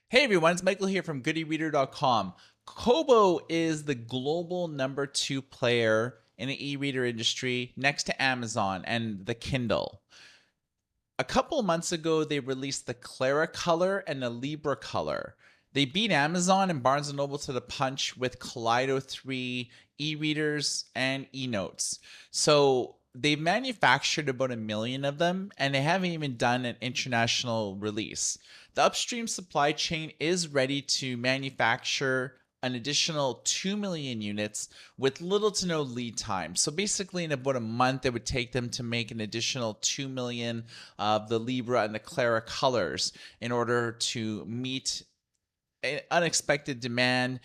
Hey everyone, it's Michael here from goodereader.com. Kobo is the global #2 player in the e-reader industry next to Amazon and the Kindle. A couple of months ago, they released the Clara color and the Libra color. They beat Amazon and Barnes& and Noble to the punch with Kaleido 3 e-readers and e-notes. So they've manufactured about 1 million of them, and they haven't even done an international release. The upstream supply chain is ready to manufacture an additional 2 million units with little to no lead time. So basically, in about a month, it would take them to make an additional 2 million of the Libra and the Clara colors in order to meet unexpected demand,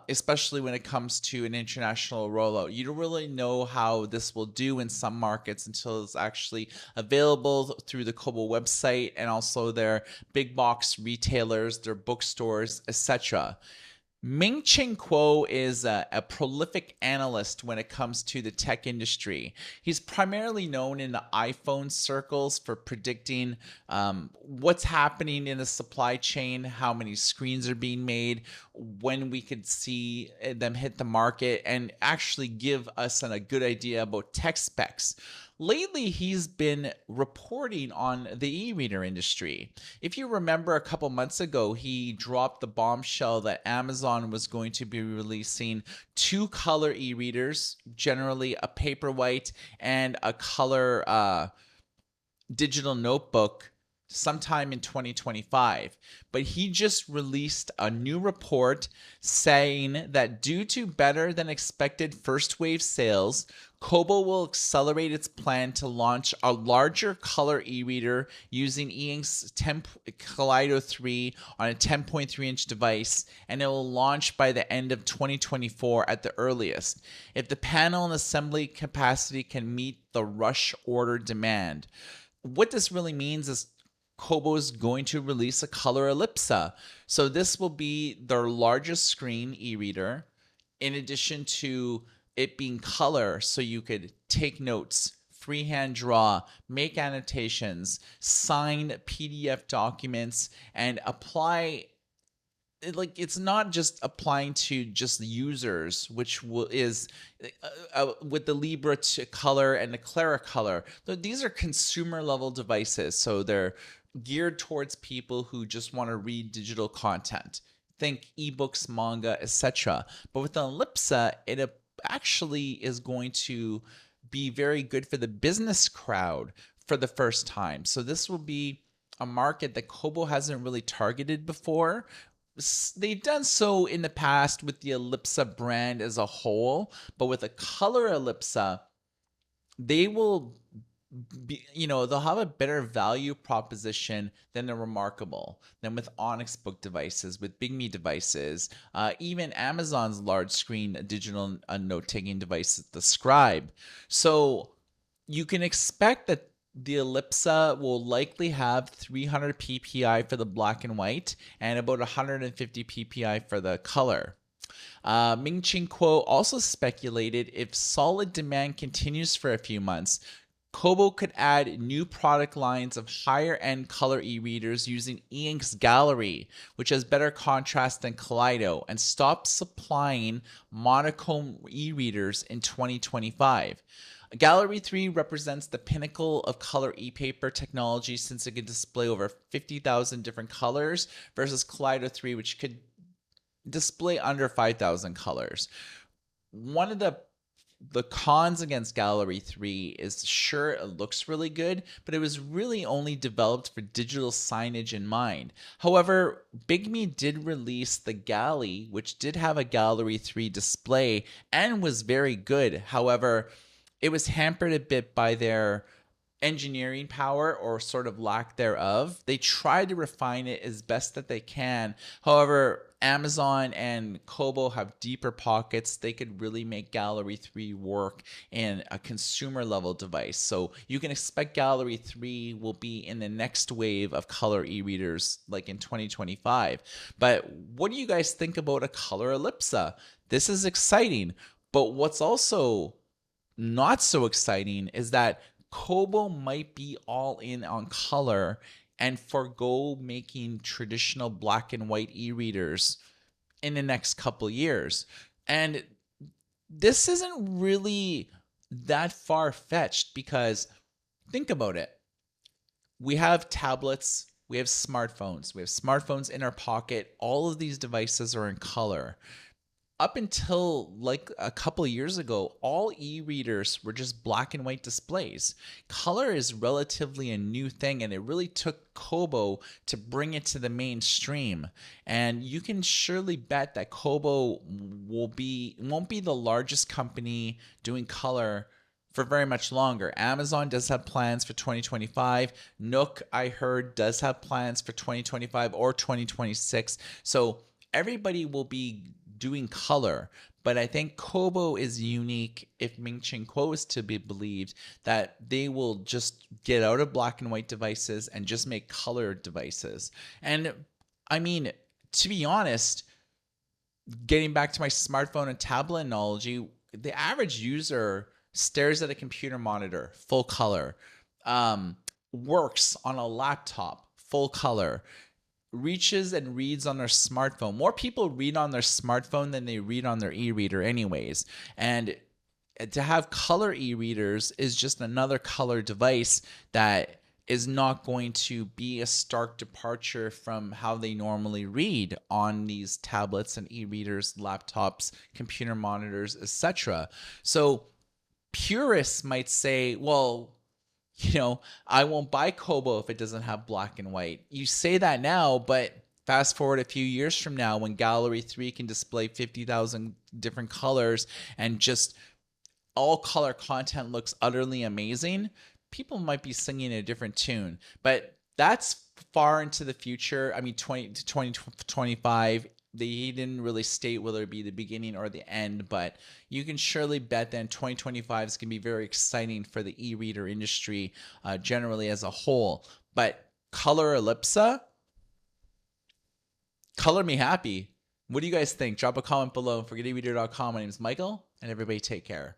especially when it comes to an international rollout. You don't really know how this will do in some markets until it's actually available through the Kobo website and also their big box retailers, their bookstores, etc. Ming-Chi Kuo is a prolific analyst when it comes to the tech industry. He's primarily known in the iPhone circles for predicting what's happening in the supply chain, how many screens are being made, when we could see them hit the market, and actually give us a good idea about tech specs. Lately, he's been reporting on the e-reader industry. If you remember a couple months ago, he dropped the bombshell that Amazon was going to be releasing 2 color e-readers, generally a paperwhite and a color digital notebook sometime in 2025. But he just released a new report saying that due to better than expected first wave sales, Kobo will accelerate its plan to launch a larger color e-reader using eink's Kaleido 3 on a 10.3-inch device, and it will launch by the end of 2024 at the earliest, if the panel and assembly capacity can meet the rush order demand. What this really means is Kobo is going to release a color Elipsa. So this will be their largest screen e-reader, in addition to it being color, so you could take notes, freehand draw, make annotations, sign PDF documents, and apply. It's not just applying to just users, which is with the Libra color and the Clara color. These are consumer level devices, so they're geared towards people who just want to read digital content. Think ebooks, manga, etc. But with the Elipsa, it actually is going to be very good for the business crowd for the first time. So this will be a market that Kobo hasn't really targeted before. They've done so in the past with the Elipsa brand as a whole, but with a color Elipsa, they will they'll have a better value proposition than the Remarkable, than with Onyx book devices, with bigme devices, even Amazon's large screen digital note-taking device, the Scribe. So you can expect that the Elipsa will likely have 300 ppi for the black and white and about 150 ppi for the color. Ming-Chi Kuo also speculated if solid demand continues for a few months, Kobo could add new product lines of higher-end color e-readers using eink's Gallery, which has better contrast than Kaleido, and stop supplying monochrome e-readers in 2025. Gallery 3 represents the pinnacle of color e-paper technology since it can display over 50,000 different colors versus Kaleido 3, which could display under 5,000 colors. One of the cons against Gallery 3 is, sure, it looks really good, but it was really only developed for digital signage in mind. However, bigme did release the Galley, which did have a Gallery 3 display and was very good. However, it was hampered a bit by their engineering power, or sort of lack thereof. They tried to refine it as best that they can. However, Amazon and Kobo have deeper pockets. They could really make Gallery 3 work in a consumer level device. So you can expect Gallery 3 will be in the next wave of color e-readers, like in 2025. But what do you guys think about a color Elipsa? This is exciting. But what's also not so exciting is that Kobo might be all in on color and forgo making traditional black and white e-readers in the next couple years. And this isn't really that far-fetched, because think about it. We have tablets, we have smartphones in our pocket. All of these devices are in color. Up until like a couple of years ago, all e-readers were just black and white displays. Color is relatively a new thing, and it really took Kobo to bring it to the mainstream. And you can surely bet that Kobo won't be the largest company doing color for very much longer. Amazon does have plans for 2025. Nook, I heard, does have plans for 2025 or 2026. So everybody will be doing color, but I think Kobo is unique, if Ming-Chi Kuo is to be believed, that they will just get out of black and white devices and just make color devices. And I mean, to be honest, getting back to my smartphone and tablet analogy, the average user stares at a computer monitor, full color, works on a laptop, full color, reaches and reads on their smartphone. More people read on their smartphone than they read on their e-reader anyways. And to have color e-readers is just another color device that is not going to be a stark departure from how they normally read on these tablets and e-readers, laptops, computer monitors, etc. So purists might say, well, I won't buy Kobo if it doesn't have black and white. You say that now, but fast forward a few years from now, when Gallery 3 can display 50,000 different colors and just all color content looks utterly amazing, people might be singing a different tune. But that's far into the future. I mean, 2025. He didn't really state whether it be the beginning or the end, but you can surely bet that 2025 is going to be very exciting for the e-reader industry generally as a whole. But color Elipsa, color me happy. What do you guys think? Drop a comment below. For GoodEreader.com, my name is Michael, and everybody take care.